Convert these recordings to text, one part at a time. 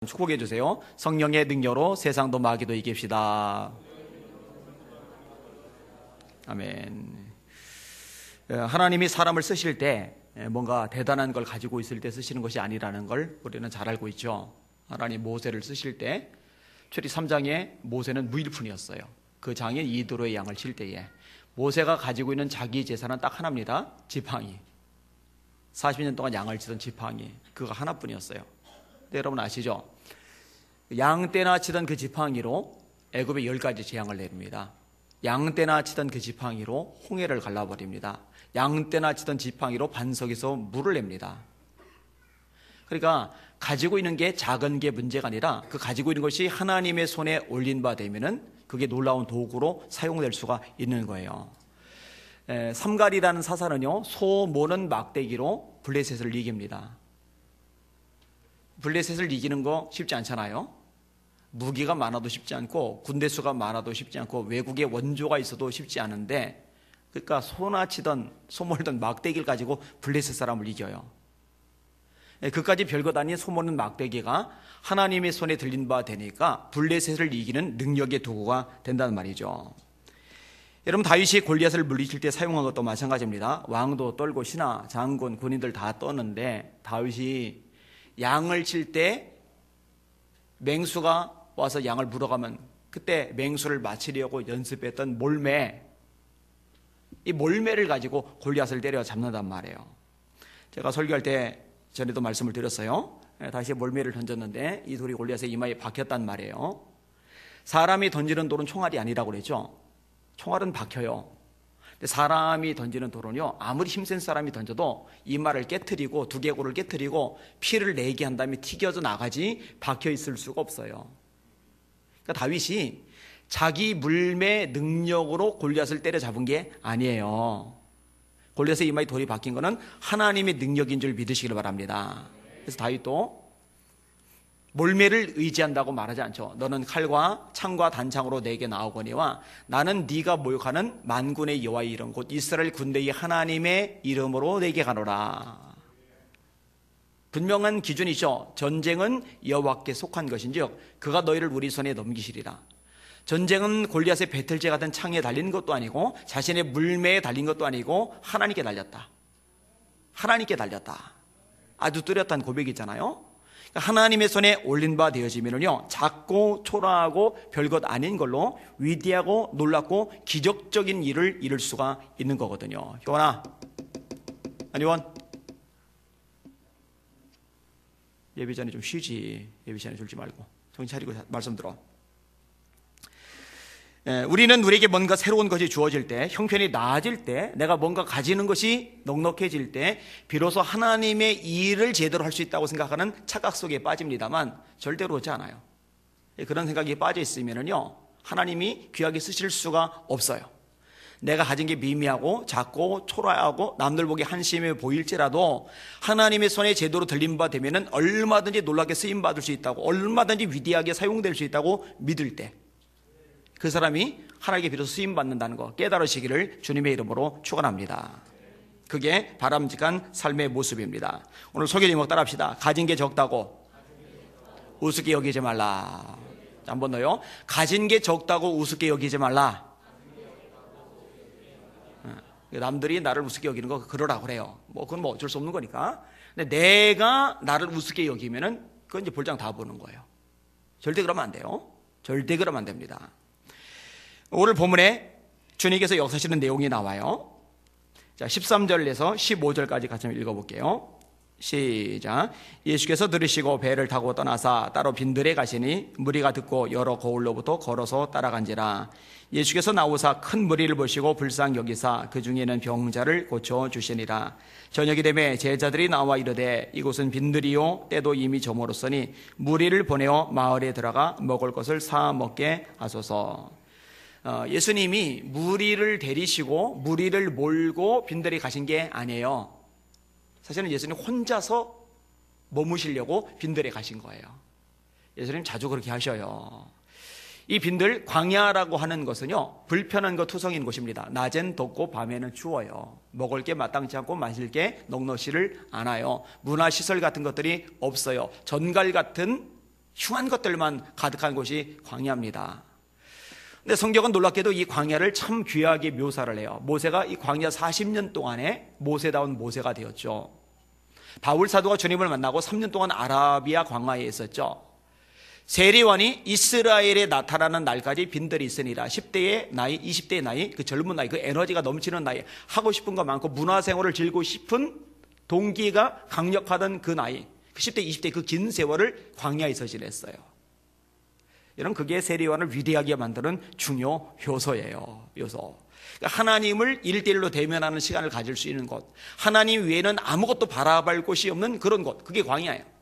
축복해 주세요. 성령의 능력으로 세상도 마귀도 이깁시다. 아멘. 하나님이 사람을 쓰실 때 뭔가 대단한 걸 가지고 있을 때 쓰시는 것이 아니라는 걸 우리는 잘 알고 있죠. 하나님 모세를 쓰실 때 출애굽기 3장에 모세는 무일푼이었어요. 그 장인 이드로의 양을 칠 때에 모세가 가지고 있는 자기 재산은 딱 하나입니다. 지팡이. 40년 동안 양을 치던 지팡이, 그거 하나뿐이었어요. 근데 여러분 아시죠? 양떼나 치던 그 지팡이로 애굽에 10가지 재앙을 내립니다. 양떼나 치던 그 지팡이로 홍해를 갈라버립니다. 양떼나 치던 지팡이로 반석에서 물을 냅니다. 그러니까 가지고 있는 게 작은 게 문제가 아니라 그 가지고 있는 것이 하나님의 손에 올린 바 되면은 그게 놀라운 도구로 사용될 수가 있는 거예요. 삼갈이라는 사사는요, 소 모는 막대기로 블레셋을 이깁니다. 블레셋을 이기는 거 쉽지 않잖아요. 무기가 많아도 쉽지 않고 군대 수가 많아도 쉽지 않고 외국에 원조가 있어도 쉽지 않은데, 그러니까 소나 치던 소몰던 막대기를 가지고 블레셋 사람을 이겨요. 그까지 별것 아닌 소모는 막대기가 하나님의 손에 들린 바 되니까 블레셋을 이기는 능력의 도구가 된다는 말이죠. 여러분, 다윗이 골리앗을 물리칠 때 사용한 것도 마찬가지입니다. 왕도 떨고 신하, 장군, 군인들 다 떠는데 다윗이 양을 칠 때 맹수가 와서 양을 물어가면 그때 맹수를 맞추려고 연습했던 몰매, 이 몰매를 가지고 골리앗을 때려 잡는단 말이에요. 제가 설교할 때 전에도 말씀을 드렸어요. 다시 몰매를 던졌는데 이 돌이 골리앗의 이마에 박혔단 말이에요. 사람이 던지는 돌은 총알이 아니라고 그랬죠. 총알은 박혀요. 근데 사람이 던지는 돌은요, 아무리 힘센 사람이 던져도 이마를 깨트리고 두개골을 깨트리고 피를 내게 한 다음에 튀겨져 나가지 박혀 있을 수가 없어요. 그러니까 다윗이 자기 물매 능력으로 골리앗을 때려잡은 게 아니에요. 골리앗의 이마에 돌이 박힌 것은 하나님의 능력인 줄 믿으시길 바랍니다. 그래서 다윗도 몰매를 의지한다고 말하지 않죠. 너는 칼과 창과 단창으로 내게 나오거니와 나는 네가 모욕하는 만군의 여호와의 이름 곧 이스라엘 군대의 하나님의 이름으로 내게 가노라. 분명한 기준이죠. 전쟁은 여호와께 속한 것인즉 그가 너희를 우리 손에 넘기시리라. 전쟁은 골리앗의 배틀제 같은 창에 달린 것도 아니고 자신의 물매에 달린 것도 아니고 하나님께 달렸다. 하나님께 달렸다. 아주 뚜렷한 고백이잖아요. 하나님의 손에 올린 바 되어지면요, 작고 초라하고 별것 아닌 걸로 위대하고 놀랍고 기적적인 일을 이룰 수가 있는 거거든요. 효원아, 아니원, 예배 전에 좀 쉬지. 예배 전에 졸지 말고 정신 차리고 말씀 들어. 우리는 우리에게 뭔가 새로운 것이 주어질 때, 형편이 나아질 때, 내가 뭔가 가지는 것이 넉넉해질 때 비로소 하나님의 일을 제대로 할 수 있다고 생각하는 착각 속에 빠집니다만 절대로 그렇지 않아요. 그런 생각이 빠져 있으면요, 하나님이 귀하게 쓰실 수가 없어요. 내가 가진 게 미미하고 작고 초라하고 남들 보기 한심해 보일지라도 하나님의 손에 제대로 들린 바 되면은 얼마든지 놀랍게 쓰임 받을 수 있다고, 얼마든지 위대하게 사용될 수 있다고 믿을 때 그 사람이 하나님께 비로소 쓰임받는다는 거 깨달으시기를 주님의 이름으로 축원합니다. 그게 바람직한 삶의 모습입니다. 오늘 소개 제목 따라합시다. 가진 게 적다고 우습게 여기지 말라. 한 번 더요. 가진 게 적다고 우습게 여기지 말라. 남들이 나를 우습게 여기는 거 그러라고 그래요. 그건 어쩔 수 없는 거니까. 근데 내가 나를 우습게 여기면은 그건 이제 볼장 다 보는 거예요. 절대 그러면 안 돼요. 절대 그러면 안 됩니다. 오늘 본문에 주님께서 역사하시는 내용이 나와요. 자, 13절에서 15절까지 같이 읽어볼게요. 시작. 예수께서 들으시고 배를 타고 떠나사 따로 빈들에 가시니 무리가 듣고 여러 거울로부터 걸어서 따라간지라. 예수께서 나오사 큰 무리를 보시고 불쌍히 여기사 그 중에는 병자를 고쳐주시니라. 저녁이 되매 제자들이 나와 이르되 이곳은 빈들이요 때도 이미 저물었으니 무리를 보내어 마을에 들어가 먹을 것을 사 먹게 하소서. 예수님이 무리를 데리시고 무리를 몰고 빈들에 가신 게 아니에요. 사실은 예수님 혼자서 머무시려고 빈들에 가신 거예요. 예수님 자주 그렇게 하셔요. 이 빈들, 광야라고 하는 것은요, 불편한 것 투성인 곳입니다. 낮엔 덥고 밤에는 추워요. 먹을 게 마땅치 않고 마실 게 넉넉히를 않아요. 문화시설 같은 것들이 없어요. 전갈 같은 흉한 것들만 가득한 곳이 광야입니다. 근데 성경은 놀랍게도 이 광야를 참 귀하게 묘사를 해요. 모세가 이 광야 40년 동안에 모세다운 모세가 되었죠. 바울 사도가 주님을 만나고 3년 동안 아라비아 광야에 있었죠. 세례요한이 이스라엘에 나타나는 날까지 빈들이 있으니라. 10대의 나이, 20대의 나이, 그 젊은 나이, 그 에너지가 넘치는 나이, 하고 싶은 거 많고 문화생활을 즐기고 싶은 동기가 강력하던 그 나이, 그 10대, 20대 그 긴 세월을 광야에서 지냈어요. 여러분, 그게 세례요한을 위대하게 만드는 중요 요소예요. 요소. 그러니까 하나님을 1대1로 대면하는 시간을 가질 수 있는 곳, 하나님 외에는 아무것도 바라볼 곳이 없는 그런 곳, 그게 광야예요.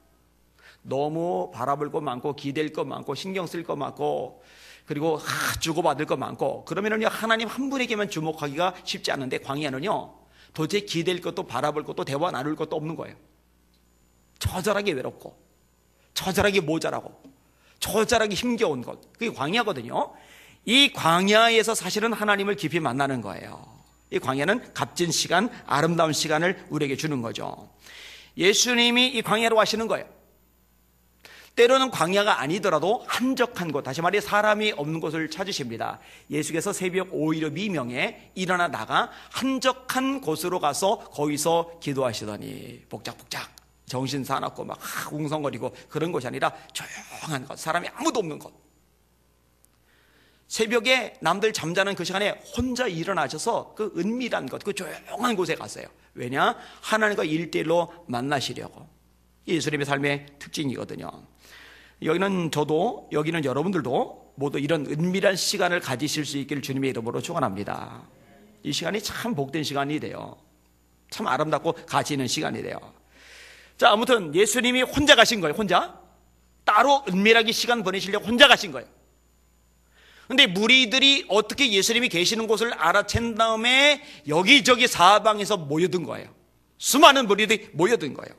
너무 바라볼 것 많고 기댈 것 많고 신경 쓸 것 많고 그리고 주고받을 것 많고 그러면은요, 하나님 한 분에게만 주목하기가 쉽지 않은데 광야는요, 도대체 기댈 것도 바라볼 것도 대화 나눌 것도 없는 거예요. 처절하게 외롭고 처절하게 모자라고 처절하게 힘겨운 것, 그게 광야거든요. 이 광야에서 사실은 하나님을 깊이 만나는 거예요. 이 광야는 값진 시간, 아름다운 시간을 우리에게 주는 거죠. 예수님이 이 광야로 가시는 거예요. 때로는 광야가 아니더라도 한적한 곳, 다시 말해 사람이 없는 곳을 찾으십니다. 예수께서 새벽 5:15 미명에 일어나 나가 한적한 곳으로 가서 거기서 기도하시더니 복작복작 정신 사납고 막 웅성거리고 그런 곳이 아니라 조용한 곳, 사람이 아무도 없는 곳, 새벽에 남들 잠자는 그 시간에 혼자 일어나셔서 그 은밀한 곳, 그 조용한 곳에 갔어요. 왜냐? 하나님과 1대1로 만나시려고. 예수님의 삶의 특징이거든요. 여기는 저도, 여기는 여러분들도 모두 이런 은밀한 시간을 가지실 수 있기를 주님의 이름으로 축원합니다. 이 시간이 참 복된 시간이 돼요. 참 아름답고 가치 있는 시간이 돼요. 자, 아무튼 예수님이 혼자 가신 거예요. 혼자 따로 은밀하게 시간 보내시려고 혼자 가신 거예요. 근데 무리들이 어떻게 예수님이 계시는 곳을 알아챈 다음에 여기저기 사방에서 모여든 거예요. 수많은 무리들이 모여든 거예요.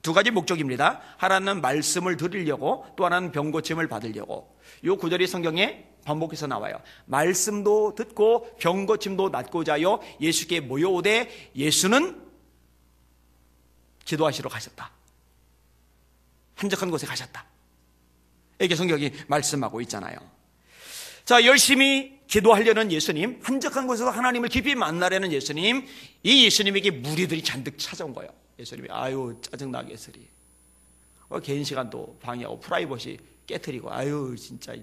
두 가지 목적입니다. 하나는 말씀을 들으려고, 또 하나는 병고침을 받으려고. 이 구절이 성경에 반복해서 나와요. 말씀도 듣고 병고침도 받고자 하여 예수께 모여오되 예수는 기도하시러 가셨다. 한적한 곳에 가셨다. 이렇게 성경이 말씀하고 있잖아요. 자, 열심히 기도하려는 예수님, 한적한 곳에서 하나님을 깊이 만나려는 예수님, 이 예수님에게 무리들이 잔뜩 찾아온 거예요. 예수님이 아유 짜증나게 했으리, 개인 시간도 방해하고 프라이버시 깨트리고 아유 진짜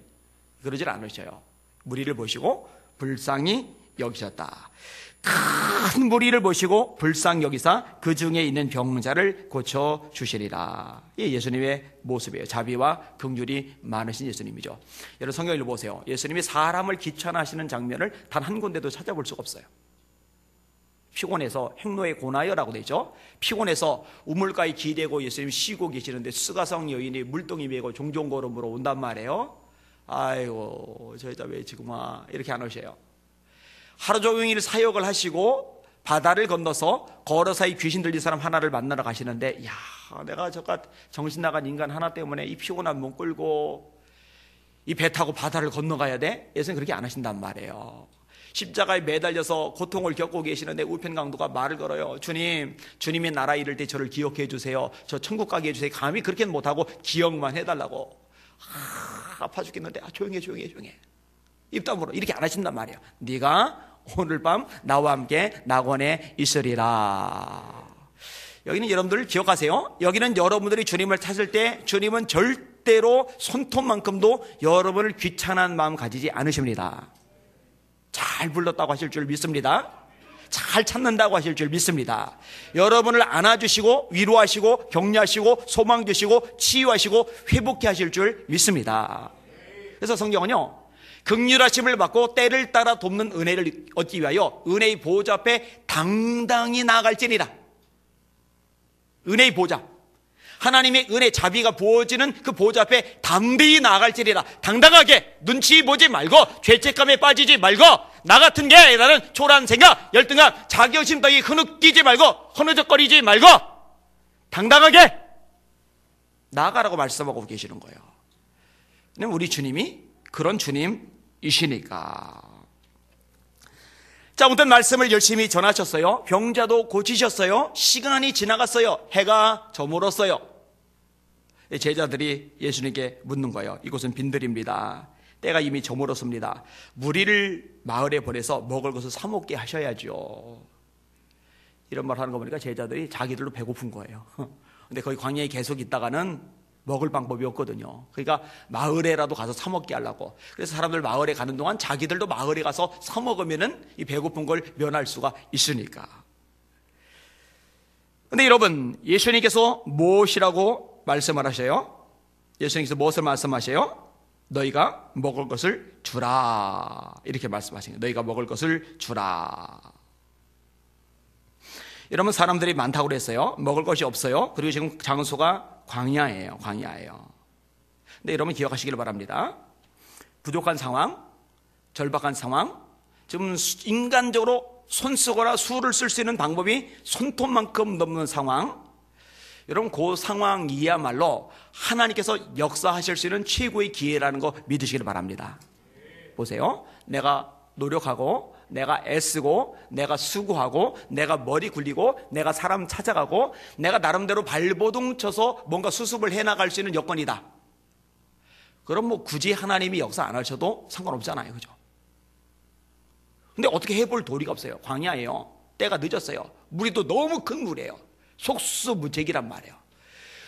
그러질 않으셔요. 무리를 보시고 불쌍히 여기셨다. 큰 무리를 보시고 불쌍히 여기사 그 중에 있는 병자를 고쳐주시리라. 이 예수님의 모습이에요. 자비와 긍휼이 많으신 예수님이죠. 여러분 성경을 보세요. 예수님이 사람을 귀찮아하시는 장면을 단 한 군데도 찾아볼 수가 없어요. 피곤해서 행로에 고나여라고 되죠. 피곤해서 우물가에 기대고 예수님이 쉬고 계시는데 스가성 여인이 물동이 메고 종종 걸음으로 온단 말이에요. 아이고 저 여자 왜 지금 와, 이렇게 안 오셔요. 하루 종일 사역을 하시고 바다를 건너서 걸어사이 귀신 들린 사람 하나를 만나러 가시는데, 야, 내가 저까 정신 나간 인간 하나 때문에 이 피곤한 몸 끌고 이 배 타고 바다를 건너가야 돼? 예수님 그렇게 안 하신단 말이에요. 십자가에 매달려서 고통을 겪고 계시는데 우편 강도가 말을 걸어요. 주님이 나라 이를 때 저를 기억해 주세요. 저 천국 가게 해주세요. 감히 그렇게는 못하고 기억만 해달라고. 아파 죽겠는데 조용해. 입 다물어. 이렇게 안 하신단 말이에요. 네가 오늘 밤 나와 함께 낙원에 있으리라. 여기는 여러분들 기억하세요. 여기는 여러분들이 주님을 찾을 때 주님은 절대로 손톱만큼도 여러분을 귀찮은 마음 가지지 않으십니다. 잘 불렀다고 하실 줄 믿습니다. 잘 찾는다고 하실 줄 믿습니다. 여러분을 안아주시고 위로하시고 격려하시고 소망 주시고 치유하시고 회복해 하실 줄 믿습니다. 그래서 성경은요, 긍휼하심을 받고 때를 따라 돕는 은혜를 얻기 위하여 은혜의 보좌 앞에 당당히 나아갈지니라. 은혜의 보좌, 하나님의 은혜 자비가 부어지는 그 보좌 앞에 담대히 나아갈지니라. 당당하게 눈치 보지 말고 죄책감에 빠지지 말고 나 같은 게 나는 초라한 생각, 열등감, 자격심 따위 흐느끼지 말고 허느적거리지 말고 당당하게 나아가라고 말씀하고 계시는 거예요. 근데 우리 주님이 그런 주님이시니까. 자, 아무튼 말씀을 열심히 전하셨어요. 병자도 고치셨어요. 시간이 지나갔어요. 해가 저물었어요. 제자들이 예수님께 묻는 거예요. 이곳은 빈들입니다. 때가 이미 저물었습니다. 무리를 마을에 보내서 먹을 것을 사 먹게 하셔야죠. 이런 말 하는 거 보니까 제자들이 자기들도 배고픈 거예요. 근데 거기 광야에 계속 있다가는 먹을 방법이 없거든요. 그러니까 마을에라도 가서 사 먹게 하려고. 그래서 사람들 마을에 가는 동안 자기들도 마을에 가서 사 먹으면은 이 배고픈 걸 면할 수가 있으니까. 근데 여러분, 예수님께서 무엇이라고 말씀을 하셔요? 예수님께서 무엇을 말씀하셔요? 너희가 먹을 것을 주라. 이렇게 말씀하신 거예요. 너희가 먹을 것을 주라. 여러분, 사람들이 많다고 그랬어요. 먹을 것이 없어요. 그리고 지금 장소가 광야예요. 광야예요. 근데 여러분 기억하시길 바랍니다. 부족한 상황, 절박한 상황, 지금 인간적으로 손 쓰거나 수를 쓸 수 있는 방법이 손톱만큼 넘는 상황, 여러분 그 상황이야말로 하나님께서 역사하실 수 있는 최고의 기회라는 거 믿으시길 바랍니다. 보세요. 내가 노력하고, 내가 애쓰고, 내가 수고하고, 내가 머리 굴리고, 내가 사람 찾아가고, 내가 나름대로 발버둥 쳐서 뭔가 수습을 해나갈 수 있는 여건이다. 그럼 뭐 굳이 하나님이 역사 안 하셔도 상관없잖아요. 그죠? 근데 어떻게 해볼 도리가 없어요. 광야예요. 때가 늦었어요. 물이 또 너무 큰 물이에요. 속수무책이란 말이에요.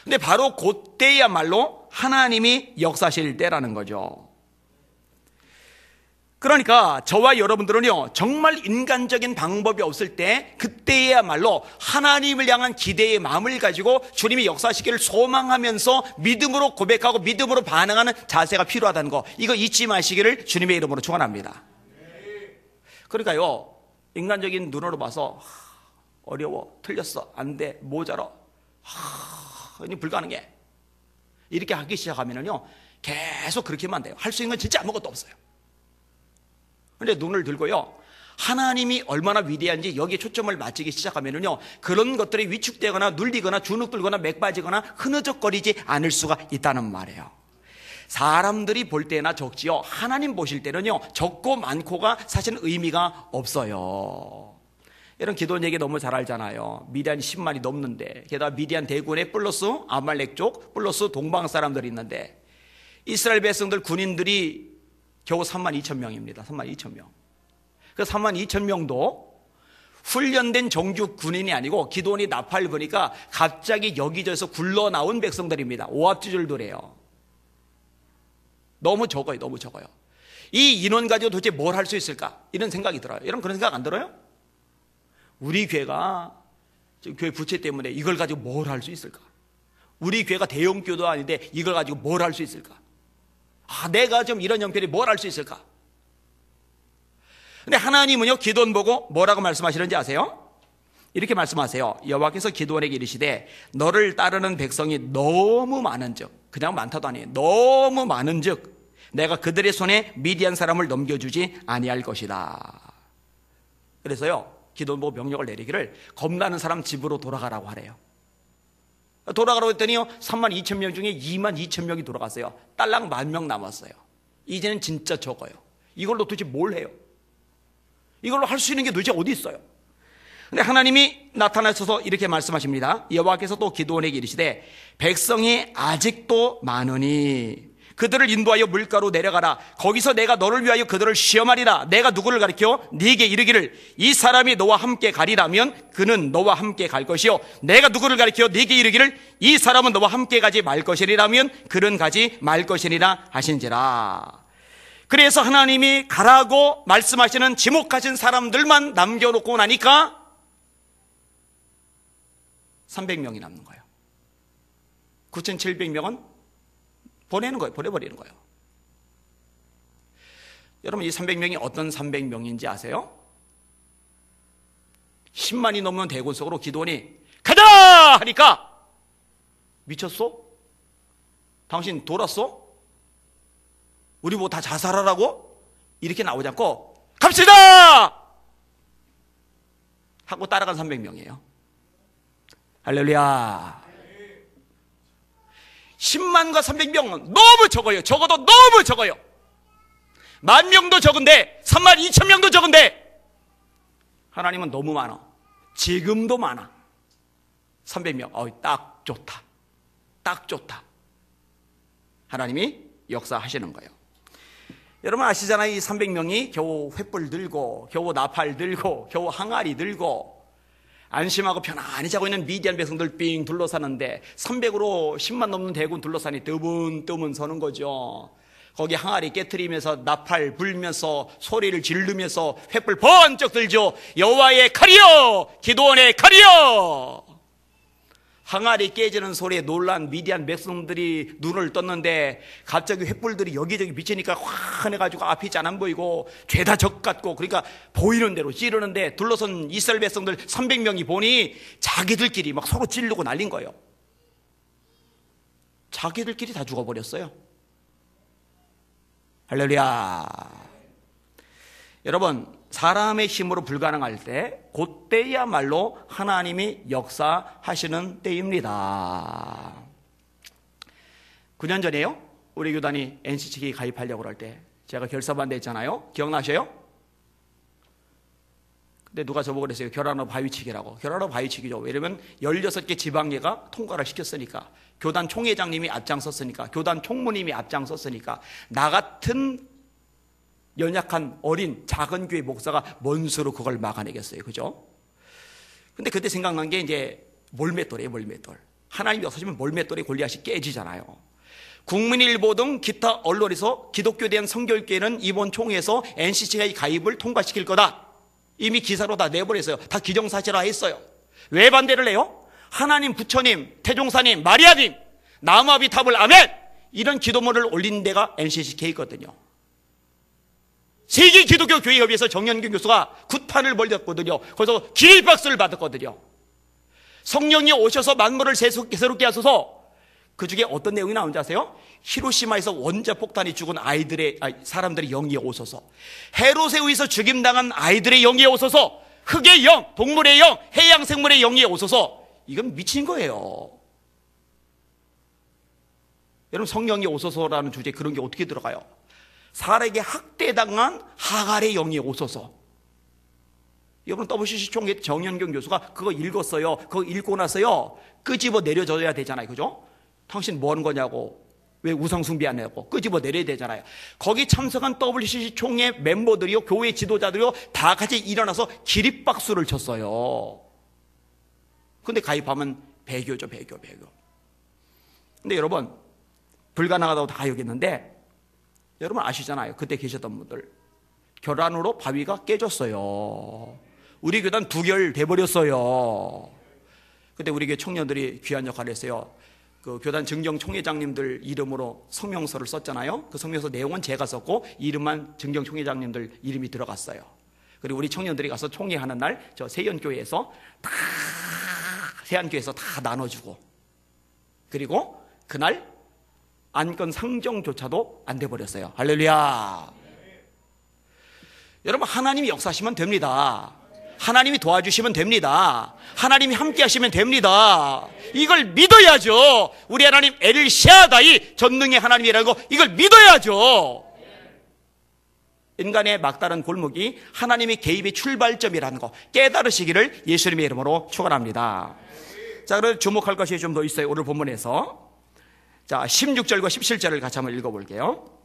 근데 바로 그때야말로 하나님이 역사하실 때라는 거죠. 그러니까 저와 여러분들은요, 정말 인간적인 방법이 없을 때 그때야말로 하나님을 향한 기대의 마음을 가지고 주님이 역사하시기를 소망하면서 믿음으로 고백하고 믿음으로 반응하는 자세가 필요하다는 거, 이거 잊지 마시기를 주님의 이름으로 축원합니다. 그러니까요, 인간적인 눈으로 봐서 어려워, 틀렸어, 안 돼, 모자라, 불가능해, 이렇게 하기 시작하면요 계속 그렇게만 돼요. 할 수 있는 건 진짜 아무것도 없어요. 그런데 눈을 들고요, 하나님이 얼마나 위대한지 여기에 초점을 맞추기 시작하면요 그런 것들이 위축되거나 눌리거나 주눅들거나 맥빠지거나 흐느적거리지 않을 수가 있다는 말이에요. 사람들이 볼 때나 적지요, 하나님 보실 때는요 적고 많고가 사실은 의미가 없어요. 이런 기도원 얘기 너무 잘 알잖아요. 미디안 10만이 넘는데, 게다가 미디안 대군에 플러스 아말렉 쪽 플러스 동방 사람들이 있는데, 이스라엘 백성들 군인들이 겨우 32,000명입니다. 32,000명. 그 32,000명도 훈련된 정규 군인이 아니고 기도원이 나팔 보니까 갑자기 여기저기서 굴러나온 백성들입니다. 오합지졸들이에요. 너무 적어요. 너무 적어요. 이 인원 가지고 도대체 뭘 할 수 있을까? 이런 생각이 들어요. 여러분 그런 생각 안 들어요? 우리 교회가 교회 부채 때문에 이걸 가지고 뭘 할 수 있을까? 우리 교회가 대형교도 아닌데 이걸 가지고 뭘 할 수 있을까? 내가 좀 이런 형편이 뭘 할 수 있을까? 근데 하나님은요 기도원 보고 뭐라고 말씀하시는지 아세요? 이렇게 말씀하세요. 여호와께서 기도원에게 이르시되 너를 따르는 백성이 너무 많은즉, 그냥 많다도 아니에요, 너무 많은즉 내가 그들의 손에 미디안 사람을 넘겨주지 아니할 것이다. 그래서요 기도원 보고 명령을 내리기를 겁나는 사람 집으로 돌아가라고 하래요. 돌아가라고 했더니요 32,000명 중에 22,000명이 돌아갔어요. 딸랑 10,000명 남았어요. 이제는 진짜 적어요. 이걸로 도대체 뭘 해요? 이걸로 할 수 있는 게 도대체 어디 있어요? 근데 하나님이 나타나셔서 이렇게 말씀하십니다. 여호와께서 또 기도원에게 이르시되 백성이 아직도 많으니 그들을 인도하여 물가로 내려가라. 거기서 내가 너를 위하여 그들을 시험하리라. 내가 누구를 가리켜 네게 이르기를 이 사람이 너와 함께 가리라면 그는 너와 함께 갈 것이요, 내가 누구를 가리켜 네게 이르기를 이 사람은 너와 함께 가지 말 것이라면 그는 가지 말 것이니라 하신지라. 그래서 하나님이 가라고 말씀하시는 지목하신 사람들만 남겨놓고 나니까 300명이 남는 거예요. 9,700명은 보내는 거예요. 보내버리는 거예요. 여러분 이 300명이 어떤 300명인지 아세요? 10만이 넘는 대군 속으로 기도원이 가자! 하니까 미쳤어? 당신 돌았어? 우리 뭐 다 자살하라고? 이렇게 나오지 않고 갑시다! 하고 따라간 300명이에요. 할렐루야. 10만과 300명은 너무 적어요. 적어도 너무 적어요. 10,000명도 적은데 32,000명도 적은데 하나님은 너무 많아. 지금도 많아. 300명 딱 좋다. 딱 좋다. 하나님이 역사하시는 거예요. 여러분 아시잖아요. 이 300명이 겨우 횃불 들고 겨우 나팔 들고 겨우 항아리 들고 안심하고 편안히 자고 있는 미디안 백성들 삥 둘러싸는데 300으로 10만 넘는 대군 둘러싸니 뜨문뜨문 서는 거죠. 거기 항아리 깨트리면서 나팔 불면서 소리를 지르면서 횃불 번쩍 들죠. 여호와의 칼이여, 기드온의 칼이여. 항아리 깨지는 소리에 놀란 미디안 백성들이 눈을 떴는데 갑자기 횃불들이 여기저기 비치니까 환해가지고 앞이 잘 안 보이고 죄다 적 같고, 그러니까 보이는 대로 찌르는데 둘러선 이스라엘 백성들 300명이 보니 자기들끼리 막 서로 찌르고 난린 거예요. 자기들끼리 다 죽어버렸어요. 할렐루야. 여러분, 사람의 힘으로 불가능할 때 그때야말로 하나님이 역사하시는 때입니다. 9년 전에요, 우리 교단이 NCC에 가입하려고 할 때 제가 결사반대했잖아요. 기억나셔요? 근데 누가 저보고 그랬어요. 결혼하고 바위치기라고. 결혼하고 바위치기죠. 왜냐면 16개 지방례가 통과를 시켰으니까, 교단 총회장님이 앞장섰으니까, 교단 총무님이 앞장섰으니까, 나 같은 연약한 어린 작은 교회 목사가 뭔 수로 그걸 막아내겠어요. 그죠? 근데 그때 생각난 게 이제 몰맷돌이에요. 몰맷돌. 하나님이 없으시면 몰맷돌이 골리앗이 깨지잖아요. 국민일보 등 기타 언론에서 기독교에 대한 성결교회는 이번 총회에서 NCC의 가입을 통과시킬 거다, 이미 기사로 다 내버렸어요. 다 기정사실화 했어요. 왜 반대를 해요? 하나님, 부처님, 태종사님, 마리아님, 나무아비 탑을 아멘, 이런 기도문을 올린 데가 NCCK거든요. 세계 기독교 교회 협의회에서 정연경 교수가 굿판을 벌였거든요. 그래서 기립박수를 받았거든요. 성령이 오셔서 만물을 새롭게 하소서. 그 중에 어떤 내용이 나오는지 아세요? 히로시마에서 원자폭탄이 죽은 사람들의 영이 오소서, 헤로세우에서 죽임당한 아이들의 영이 오소서, 흙의 영, 동물의 영, 해양 생물의 영이 오소서. 이건 미친 거예요. 여러분, 성령이 오소서라는 주제에 그런 게 어떻게 들어가요? 사람에게 학대당한 하갈의 영이 오소서. 여러분, WCC 총회 정연경 교수가 그거 읽었어요. 그거 읽고 나서요, 끄집어 내려줘야 되잖아요. 그죠? 당신 뭐 하는 거냐고, 왜 우상 숭배하냐고 끄집어 내려야 되잖아요. 거기 참석한 WCC 총회 멤버들이요, 교회 지도자들이요, 다 같이 일어나서 기립박수를 쳤어요. 근데 가입하면 배교죠. 배교. 근데 여러분, 불가능하다고 다 여겼는데, 여러분 아시잖아요. 그때 계셨던 분들, 결함으로 바위가 깨졌어요. 우리 교단 부결 돼버렸어요. 그때 우리 교회 청년들이 귀한 역할을 했어요. 그 교단 증경 총회장님들 이름으로 성명서를 썼잖아요. 그 성명서 내용은 제가 썼고 이름만 증경 총회장님들 이름이 들어갔어요. 그리고 우리 청년들이 가서 총회하는 날 저 세연교회에서 다 나눠주고, 그리고 그날 안건 상정조차도 안 돼버렸어요. 할렐루야. 여러분, 하나님이 역사하시면 됩니다. 하나님이 도와주시면 됩니다. 하나님이 함께 하시면 됩니다. 이걸 믿어야죠. 우리 하나님 엘샤다이, 전능의 하나님이라는 거, 이걸 믿어야죠. 인간의 막다른 골목이 하나님의 개입의 출발점이라는 거 깨달으시기를 예수님의 이름으로 축원합니다. 자, 그럼 주목할 것이 좀 더 있어요. 오늘 본문에서. 자, 16절과 17절을 같이 한번 읽어볼게요.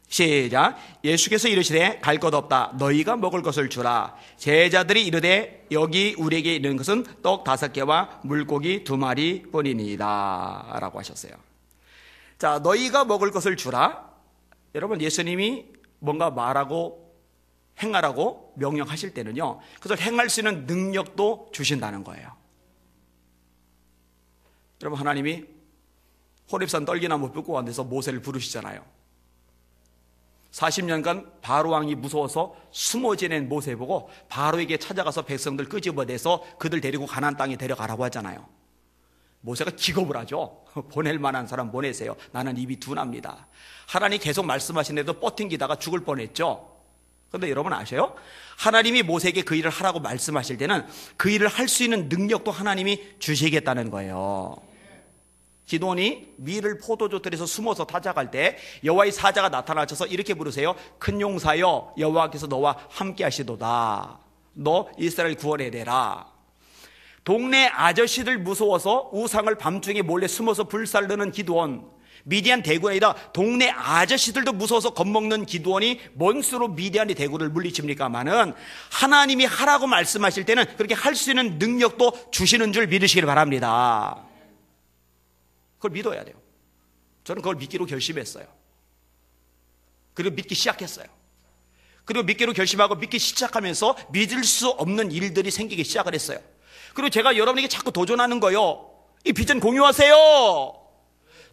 시작. 예수께서 이르시되 갈 것 없다. 너희가 먹을 것을 주라. 제자들이 이르되 여기 우리에게 있는 것은 떡 5개와 물고기 2마리 뿐이니이다 라고 하셨어요. 자, 너희가 먹을 것을 주라. 여러분, 예수님이 뭔가 말하고 행하라고 명령하실 때는요, 그것을 행할 수 있는 능력도 주신다는 거예요. 여러분, 하나님이 호렙산 떨기나무 붓고 앉아서 모세를 부르시잖아요. 40년간 바로 왕이 무서워서 숨어 지낸 모세 보고 바로에게 찾아가서 백성들 끄집어내서 그들 데리고 가나안 땅에 데려가라고 하잖아요. 모세가 기겁을 하죠. 보낼 만한 사람 보내세요. 나는 입이 둔합니다. 하나님이 계속 말씀하시는데도 뻗팅기다가 죽을 뻔했죠. 그런데 여러분 아셔요? 하나님이 모세에게 그 일을 하라고 말씀하실 때는 그 일을 할 수 있는 능력도 하나님이 주시겠다는 거예요. 기드온이 밀을 포도주들에서 숨어서 타작할 때 여호와의 사자가 나타나셔서 이렇게 부르세요. 큰 용사여, 여호와께서 너와 함께 하시도다. 너 이스라엘 구원해야 되라. 동네 아저씨들 무서워서 우상을 밤중에 몰래 숨어서 불살르는 기드온, 미디안 대군이 아니라 동네 아저씨들도 무서워서 겁먹는 기드온이 뭔 수로 미디안의 대군을 물리칩니까마는 하나님이 하라고 말씀하실 때는 그렇게 할 수 있는 능력도 주시는 줄 믿으시길 바랍니다. 그걸 믿어야 돼요. 저는 그걸 믿기로 결심했어요. 그리고 믿기 시작했어요. 그리고 믿기로 결심하고 믿기 시작하면서 믿을 수 없는 일들이 생기기 시작을 했어요. 그리고 제가 여러분에게 자꾸 도전하는 거예요. 이 비전 공유하세요.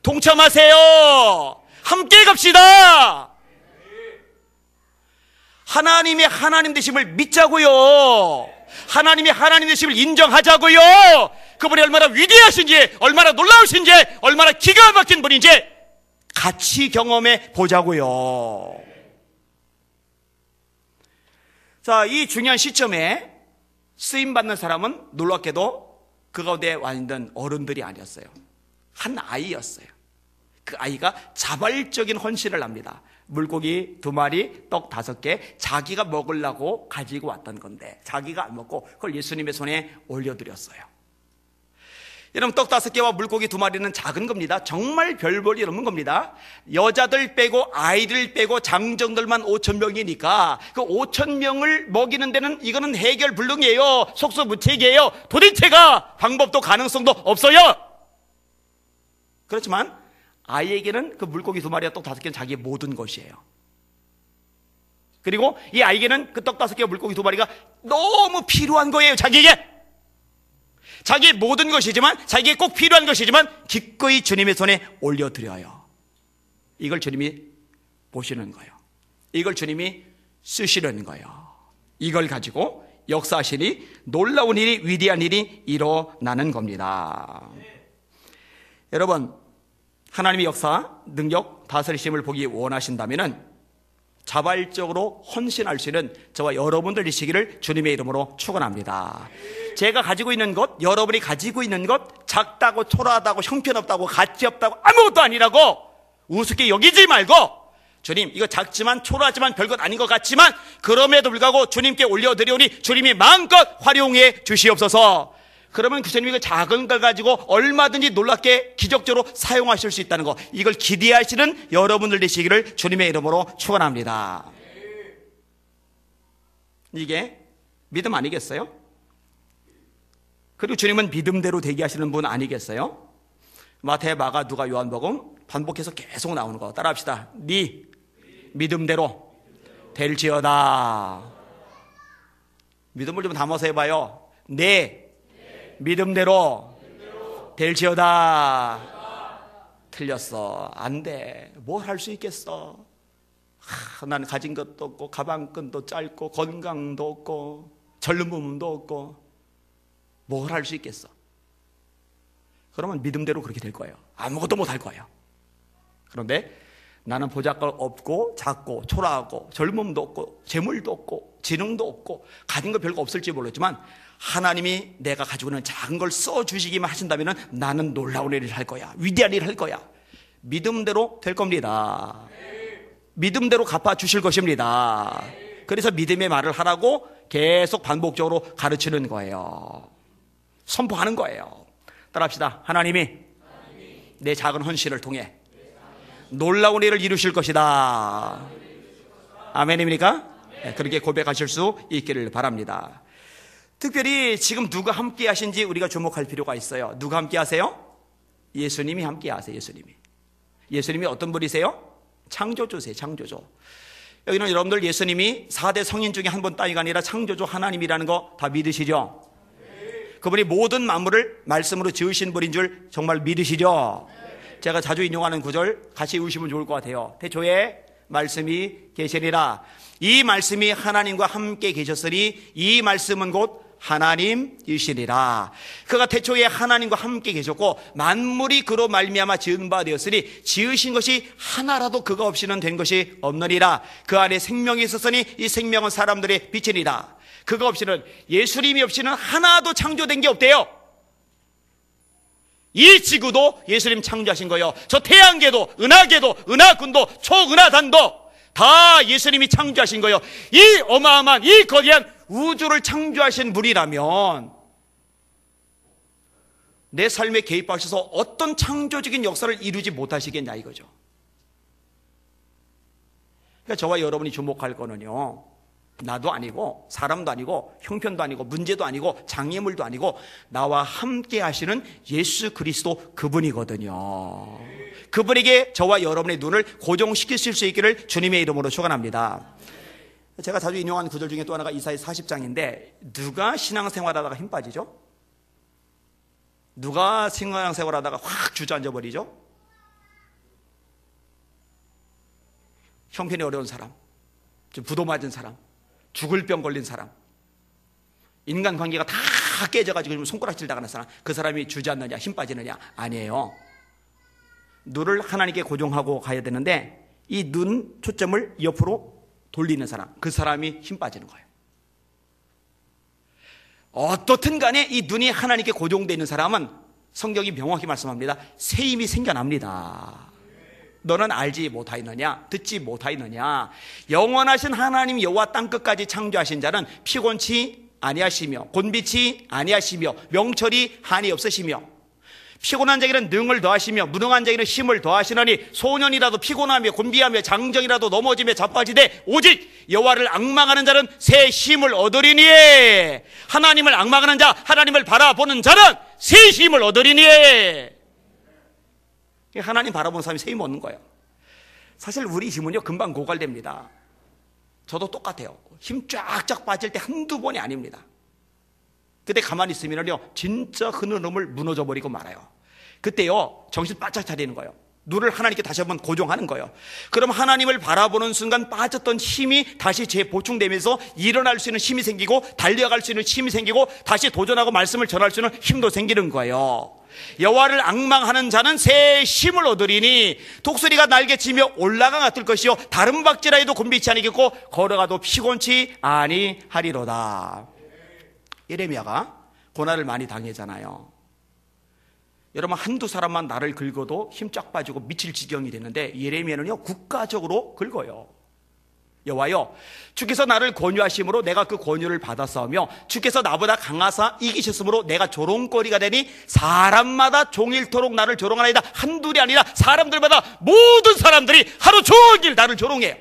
동참하세요. 함께 갑시다. 하나님의 하나님 되심을 믿자고요. 하나님의 하나님 되심을 인정하자고요. 그분이 얼마나 위대하신지, 얼마나 놀라우신지, 얼마나 기가 막힌 분인지 같이 경험해 보자고요. 자, 이 중요한 시점에 쓰임받는 사람은 놀랍게도 그 가운데 와 있는 어른들이 아니었어요. 한 아이였어요. 그 아이가 자발적인 헌신을 합니다. 물고기 2마리, 떡 5개, 자기가 먹으려고 가지고 왔던 건데 자기가 안 먹고 그걸 예수님의 손에 올려드렸어요. 여러분, 떡 5개와 물고기 2마리는 작은 겁니다. 정말 별 볼일 없는 겁니다. 여자들 빼고 아이들 빼고 장정들만 5,000명이니까 그 5,000명을 먹이는 데는 이거는 해결 불능이에요. 속수무책이에요. 도대체가 방법도 가능성도 없어요. 그렇지만 아이에게는 그 물고기 2마리와 떡 5개는 자기의 모든 것이에요. 그리고 이 아이에게는 그 떡 5개와 물고기 2마리가 너무 필요한 거예요. 자기에게. 자기의 모든 것이지만, 자기에게 꼭 필요한 것이지만 기꺼이 주님의 손에 올려드려요. 이걸 주님이 보시는 거예요. 이걸 주님이 쓰시는 거예요. 이걸 가지고 역사하시니 놀라운 일이, 위대한 일이 일어나는 겁니다. 여러분, 하나님의 역사, 능력, 다스리심을 보기 원하신다면 자발적으로 헌신할 수 있는 저와 여러분들 되시기를 주님의 이름으로 축원합니다. 제가 가지고 있는 것, 여러분이 가지고 있는 것, 작다고 초라하다고 형편없다고 가치없다고 아무것도 아니라고 우습게 여기지 말고, 주님 이거 작지만 초라하지만 별것 아닌 것 같지만 그럼에도 불구하고 주님께 올려드리오니 주님이 마음껏 활용해 주시옵소서. 그러면 그 주님이 그 작은 걸 가지고 얼마든지 놀랍게 기적적으로 사용하실 수 있다는 거, 이걸 기대하시는 여러분들 되시기를 주님의 이름으로 축원합니다. 이게 믿음 아니겠어요? 그리고 주님은 믿음대로 되게 하시는 분 아니겠어요? 마태, 마가, 누가, 요한복음 반복해서 계속 나오는 거 따라합시다. 네 믿음대로 될지어다. 믿음을 좀 담아서 해봐요. 네 믿음대로 될지어다. 틀렸어. 안 돼. 뭘 할 수 있겠어. 난 가진 것도 없고 가방끈도 짧고 건강도 없고 젊음도 없고 뭘 할 수 있겠어. 그러면 믿음대로 그렇게 될 거예요. 아무것도 못 할 거예요. 그런데 나는 보잘것 없고 작고 초라하고 젊음도 없고 재물도 없고 지능도 없고 가진 거 별거 없을지 모르지만 하나님이 내가 가지고 있는 작은 걸 써주시기만 하신다면 나는 놀라운 일을 할 거야. 위대한 일을 할 거야. 믿음대로 될 겁니다. 믿음대로 갚아주실 것입니다. 그래서 믿음의 말을 하라고 계속 반복적으로 가르치는 거예요. 선포하는 거예요. 따라합시다. 하나님이 내 작은 헌신을 통해 놀라운 일을 이루실 것이다. 아멘입니까? 네, 그렇게 고백하실 수 있기를 바랍니다. 특별히 지금 누가 함께 하신지 우리가 주목할 필요가 있어요. 누가 함께 하세요? 예수님이 함께 하세요. 예수님이 어떤 분이세요? 창조주세요. 창조주. 여기는 여러분들 예수님이 4대 성인 중에 한 분 따위가 아니라 창조주 하나님이라는 거 다 믿으시죠? 그분이 모든 만물을 말씀으로 지으신 분인 줄 정말 믿으시죠? 제가 자주 인용하는 구절 같이 읽으시면 좋을 것 같아요. 태초에 말씀이 계시니라. 이 말씀이 하나님과 함께 계셨으니 이 말씀은 곧 하나님이시니라. 그가 태초에 하나님과 함께 계셨고 만물이 그로 말미암아 지은 바 되었으니 지으신 것이 하나라도 그가 없이는 된 것이 없느니라. 그 안에 생명이 있었으니 이 생명은 사람들의 빛이니라. 그가 없이는, 예수님이 없이는 하나도 창조된 게 없대요. 이 지구도 예수님 창조하신 거예요. 저 태양계도, 은하계도, 은하군도, 초은하단도 다 예수님이 창조하신 거예요. 이 어마어마한, 이 거대한 우주를 창조하신 분이라면 내 삶에 개입하셔서 어떤 창조적인 역사를 이루지 못하시겠냐 이거죠. 그러니까 저와 여러분이 주목할 거는요, 나도 아니고 사람도 아니고 형편도 아니고 문제도 아니고 장애물도 아니고 나와 함께 하시는 예수 그리스도 그분이거든요. 그분에게 저와 여러분의 눈을 고정시키실 수 있기를 주님의 이름으로 축원합니다. 제가 자주 인용한 구절 중에 또 하나가 이사야 40장인데 누가 신앙생활하다가 힘 빠지죠? 누가 신앙생활하다가 확 주저앉아 버리죠? 형편이 어려운 사람, 부도 맞은 사람, 죽을 병 걸린 사람, 인간관계가 다 깨져가지고 손가락질 당하는 사람, 그 사람이 주저앉느냐 힘 빠지느냐? 아니에요. 눈을 하나님께 고정하고 가야 되는데 이 눈 초점을 옆으로 돌리는 사람, 그 사람이 힘 빠지는 거예요. 어떻든 간에 이 눈이 하나님께 고정되어 있는 사람은 성경이 명확히 말씀합니다. 새 힘이 생겨납니다. 너는 알지 못하였느냐? 듣지 못하였느냐? 영원하신 하나님 여호와 땅끝까지 창조하신 자는 피곤치 아니하시며 곤비치 아니하시며 명철이 한이 없으시며 피곤한 자에게는 능을 더하시며 무능한 자에게는 힘을 더하시나니 소년이라도 피곤하며 곤비하며 장정이라도 넘어지며 자빠지되 오직 여호와를 앙망하는 자는 새 힘을 얻으리니 하나님을 앙망하는 자, 하나님을 바라보는 자는 새 힘을 얻으리니. 하나님 바라보는 사람이 새 힘 얻는 거예요. 사실 우리 힘은요 금방 고갈됩니다. 저도 똑같아요. 힘 쫙쫙 빠질 때 한두 번이 아닙니다. 그때 가만히 있으면요 진짜 흐느름을 무너져 버리고 말아요. 그때요 정신 바짝 차리는 거예요. 눈을 하나님께 다시 한번 고정하는 거예요. 그럼 하나님을 바라보는 순간 빠졌던 힘이 다시 재보충되면서 일어날 수 있는 힘이 생기고 달려갈 수 있는 힘이 생기고 다시 도전하고 말씀을 전할 수 있는 힘도 생기는 거예요. 여호와를 앙망하는 자는 새 힘을 얻으리니 독수리가 날개치며 올라가 뜰 것이요 다른 박지라에도 곤비치 아니겠고 걸어가도 피곤치 아니하리로다. 예레미야가 고난을 많이 당했잖아요. 여러분 한두 사람만 나를 긁어도 힘 쫙 빠지고 미칠 지경이 되는데 예레미야는요 국가적으로 긁어요. 여호와여 주께서 나를 권유하심으로 내가 그 권유를 받았사오며 주께서 나보다 강하사 이기셨으므로 내가 조롱거리가 되니 사람마다 종일토록 나를 조롱하나이다. 한둘이 아니라 사람들마다 모든 사람들이 하루 종일 나를 조롱해요.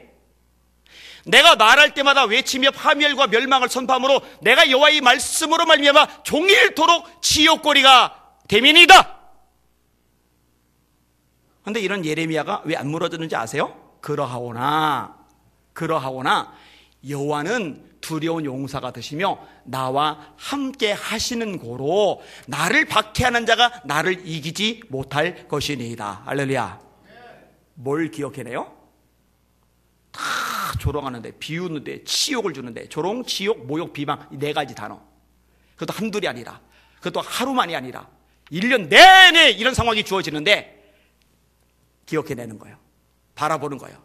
내가 말할 때마다 외치며 파멸과 멸망을 선포함으로 내가 여호와의 말씀으로 말미암아 종일토록 지옥거리가 됨이니이다. 그런데 이런 예레미야가 왜 안 무너졌는지 아세요? 그러하오나 여호와는 두려운 용사가 되시며 나와 함께 하시는 고로 나를 박해하는 자가 나를 이기지 못할 것이니이다. 할렐루야. 뭘 기억해내요? 다 조롱하는데, 비우는데, 치욕을 주는데, 조롱, 치욕, 모욕, 비방, 이 네 가지 단어. 그것도 한둘이 아니라, 그것도 하루만이 아니라 1년 내내 이런 상황이 주어지는데 기억해내는 거예요. 바라보는 거예요.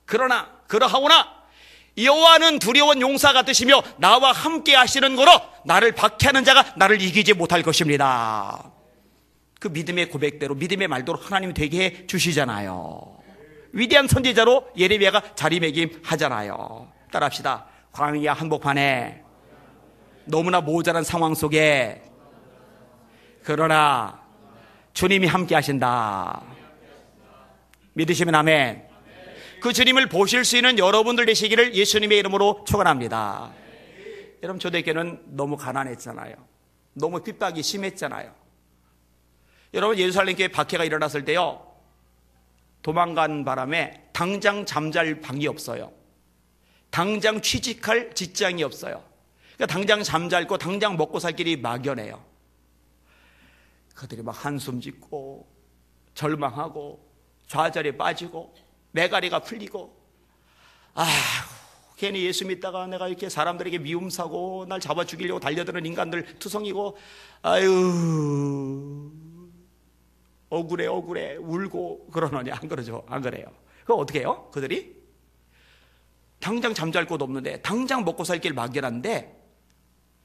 그러하오나 여호와는 두려운 용사 같으시며 나와 함께 하시는 거로 나를 박해하는 자가 나를 이기지 못할 것입니다. 그 믿음의 고백대로 믿음의 말대로 하나님이 되게 해 주시잖아요. 위대한 선지자로 예레미야가 자리매김하잖아요. 따라합시다. 광야 한복판에 너무나 모자란 상황 속에 그러나 주님이 함께 하신다. 믿으시면 아멘. 그 주님을 보실 수 있는 여러분들 되시기를 예수님의 이름으로 축원합니다. 여러분 초대교회는 너무 가난했잖아요. 너무 핍박이 심했잖아요. 여러분 예루살렘 교회 박해가 일어났을 때요 도망간 바람에 당장 잠잘 방이 없어요. 당장 취직할 직장이 없어요. 그러니까 당장 잠잘고 당장 먹고 살 길이 막연해요. 그들이 막 한숨 짓고 절망하고 좌절에 빠지고 매가리가 풀리고 괜히 예수 믿다가 내가 이렇게 사람들에게 미움 사고 날 잡아 죽이려고 달려드는 인간들 투성이고 억울해 울고 그러느냐? 안 그러죠? 안 그래요? 그거 어떻게 해요? 그들이 당장 잠잘 곳 없는데 당장 먹고 살 길 막연한데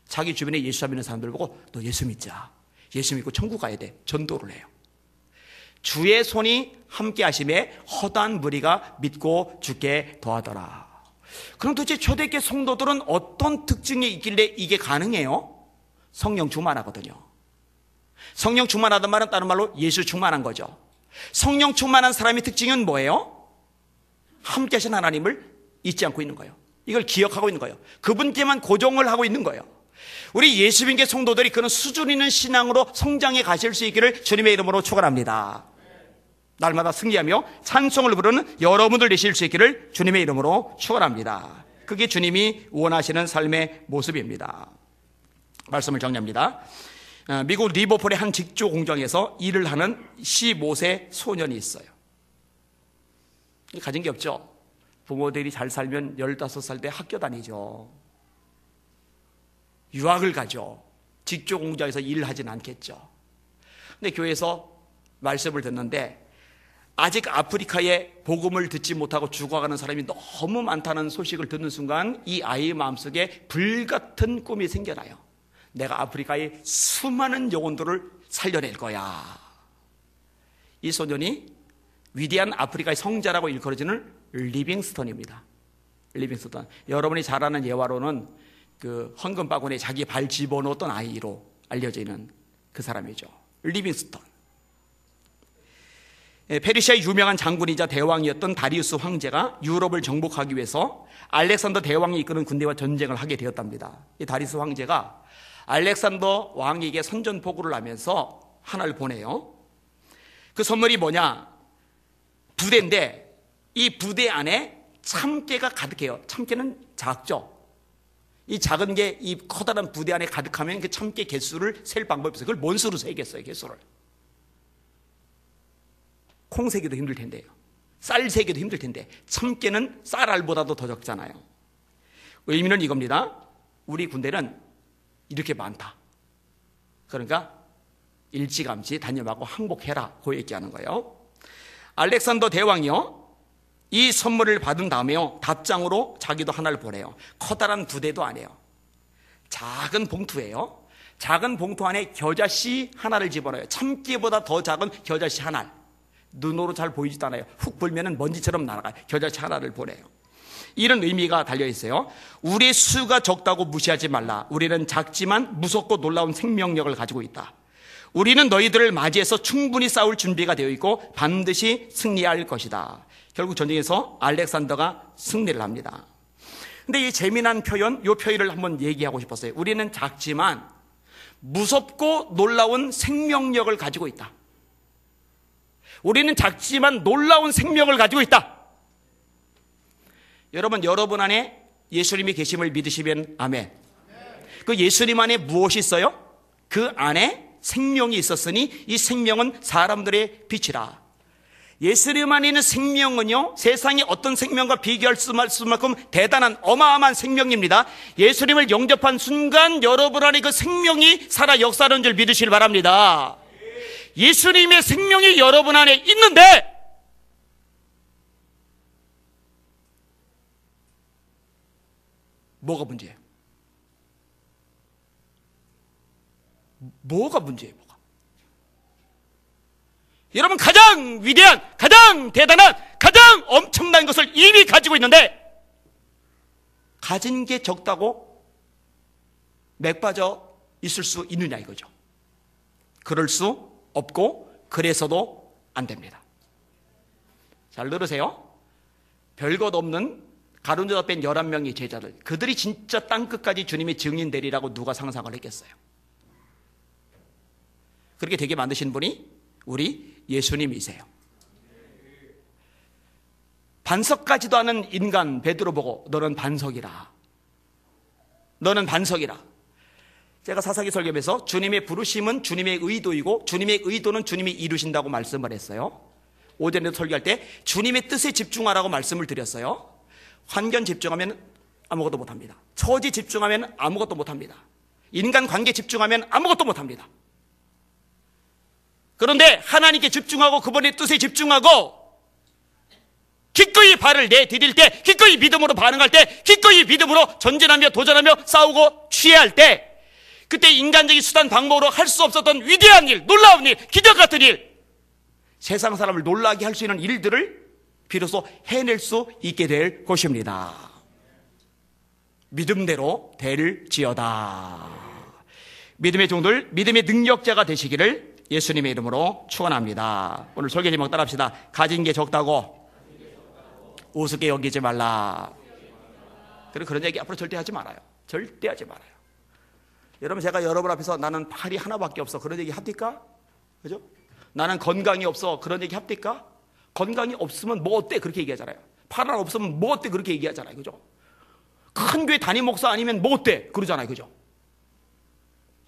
자기 주변에 예수 믿는 사람들 보고 너 예수 믿자. 예수 믿고 천국 가야 돼. 전도를 해요. 주의 손이 함께 하심에 허다한 무리가 믿고 죽게 더하더라. 그럼 도대체 초대교회 성도들은 어떤 특징이 있길래 이게 가능해요? 성령 충만하거든요. 성령 충만하단 말은 다른 말로 예수 충만한 거죠. 성령 충만한 사람의 특징은 뭐예요? 함께 하신 하나님을 잊지 않고 있는 거예요. 이걸 기억하고 있는 거예요. 그분께만 고정을 하고 있는 거예요. 우리 예수님께 성도들이 그런 수준 있는 신앙으로 성장해 가실 수 있기를 주님의 이름으로 축원합니다. 날마다 승리하며 찬송을 부르는 여러분들 되실 수 있기를 주님의 이름으로 축원합니다. 그게 주님이 원하시는 삶의 모습입니다. 말씀을 정리합니다. 미국 리버풀의 한 직조 공장에서 일을 하는 15세 소년이 있어요. 가진 게 없죠. 부모들이 잘 살면 15살 때 학교 다니죠. 유학을 가죠. 직조 공장에서 일을 하진 않겠죠. 근데 교회에서 말씀을 듣는데 아직 아프리카에 복음을 듣지 못하고 죽어가는 사람이 너무 많다는 소식을 듣는 순간 이 아이의 마음속에 불같은 꿈이 생겨나요. 내가 아프리카의 수많은 영혼들을 살려낼 거야. 이 소년이 위대한 아프리카의 성자라고 일컬어지는 리빙스턴입니다. 리빙스턴. 여러분이 잘 아는 예화로는 그 헌금 바구니에 자기 발 집어넣었던 아이로 알려져 있는 그 사람이죠. 리빙스턴. 페르시아의 유명한 장군이자 대왕이었던 다리우스 황제가 유럽을 정복하기 위해서 알렉산더 대왕이 이끄는 군대와 전쟁을 하게 되었답니다. 이 다리우스 황제가 알렉산더 왕에게 선전포고를 하면서 하나를 보내요. 그 선물이 뭐냐? 부대인데 이 부대 안에 참깨가 가득해요. 참깨는 작죠. 이 작은 게 이 커다란 부대 안에 가득하면 그 참깨 개수를 셀 방법이 없어요. 그걸 뭔 수로 세겠어요, 개수를. 콩 세기도 힘들 텐데요. 쌀 세기도 힘들 텐데 참깨는 쌀알보다도 더 적잖아요. 의미는 이겁니다. 우리 군대는 이렇게 많다. 그러니까 일찌감치 단념하고 항복해라. 그 얘기하는 거예요. 알렉산더 대왕이요, 이 선물을 받은 다음에요, 답장으로 자기도 하나를 보내요. 커다란 부대도 아니에요. 작은 봉투예요. 작은 봉투 안에 겨자씨 하나를 집어넣어요. 참깨보다 더 작은 겨자씨 하나. 눈으로 잘 보이지도 않아요. 훅 불면은 먼지처럼 날아가요. 겨자씨 하나를 보내요. 이런 의미가 달려있어요. 우리의 수가 적다고 무시하지 말라. 우리는 작지만 무섭고 놀라운 생명력을 가지고 있다. 우리는 너희들을 맞이해서 충분히 싸울 준비가 되어 있고 반드시 승리할 것이다. 결국 전쟁에서 알렉산더가 승리를 합니다. 근데 이 재미난 표현, 이 표현을 한번 얘기하고 싶었어요. 우리는 작지만 무섭고 놀라운 생명력을 가지고 있다. 우리는 작지만 놀라운 생명을 가지고 있다. 여러분 안에 예수님이 계심을 믿으시면 아멘. 그 예수님 안에 무엇이 있어요? 그 안에 생명이 있었으니 이 생명은 사람들의 빛이라. 예수님 안에 있는 생명은요, 세상의 어떤 생명과 비교할 수만큼 대단한 어마어마한 생명입니다. 예수님을 영접한 순간 여러분 안에 그 생명이 살아 역사하는 줄 믿으시길 바랍니다. 예수님의 생명이 여러분 안에 있는데 뭐가 문제예요? 뭐가 문제예요? 뭐가? 여러분, 가장 위대한, 가장 대단한, 가장 엄청난 것을 이미 가지고 있는데 가진 게 적다고 맥 빠져 있을 수 있느냐 이거죠. 그럴 수 없고 그래서도 안 됩니다. 잘 들으세요. 별것 없는 가룟유다 뺀 11명의 제자들, 그들이 진짜 땅끝까지 주님의 증인 되리라고 누가 상상을 했겠어요? 그렇게 되게 만드신 분이 우리 예수님이세요. 반석까지도 않은 인간 베드로 보고 너는 반석이라. 너는 반석이라. 제가 사사기 설교에서 주님의 부르심은 주님의 의도이고 주님의 의도는 주님이 이루신다고 말씀을 했어요. 오전에도 설교할 때 주님의 뜻에 집중하라고 말씀을 드렸어요. 환경 집중하면 아무것도 못합니다. 처지 집중하면 아무것도 못합니다. 인간관계 집중하면 아무것도 못합니다. 그런데 하나님께 집중하고 그분의 뜻에 집중하고 기꺼이 발을 내디딜 때, 기꺼이 믿음으로 반응할 때, 기꺼이 믿음으로 전진하며 도전하며 싸우고 취해할 때, 그때 인간적인 수단 방법으로 할 수 없었던 위대한 일, 놀라운 일, 기적 같은 일, 세상 사람을 놀라게 할 수 있는 일들을 비로소 해낼 수 있게 될 것입니다. 믿음대로 될지어다. 믿음의 종들, 믿음의 능력자가 되시기를 예수님의 이름으로 축원합니다. 오늘 설교 제목 따라합시다. 가진 게 적다고 우습게 여기지 말라. 그런 얘기 앞으로 절대 하지 말아요. 절대 하지 말아요. 여러분, 제가 여러분 앞에서 나는 팔이 하나밖에 없어 그런 얘기 합니까? 그죠? 나는 건강이 없어 그런 얘기 합니까? 건강이 없으면 뭐 어때 그렇게 얘기하잖아요. 팔 하나 없으면 뭐 어때 그렇게 얘기하잖아요. 그죠? 큰 교회 담임 목사 아니면 뭐 어때 그러잖아요. 그죠?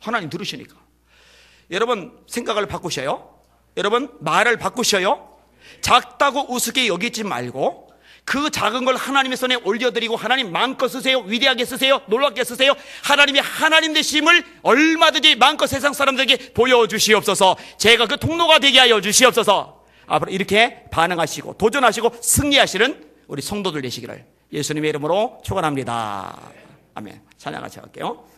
하나님 들으시니까. 여러분, 생각을 바꾸셔요. 여러분, 말을 바꾸셔요. 작다고 우습게 여기지 말고 그 작은 걸 하나님의 손에 올려드리고 하나님 마음껏 쓰세요. 위대하게 쓰세요. 놀랍게 쓰세요. 하나님이 하나님 되심을 얼마든지 마음껏 세상 사람들에게 보여주시옵소서. 제가 그 통로가 되게 하여 주시옵소서. 앞으로 이렇게 반응하시고 도전하시고 승리하시는 우리 성도들 되시기를 예수님의 이름으로 축원합니다. 아멘. 찬양 같이 할게요.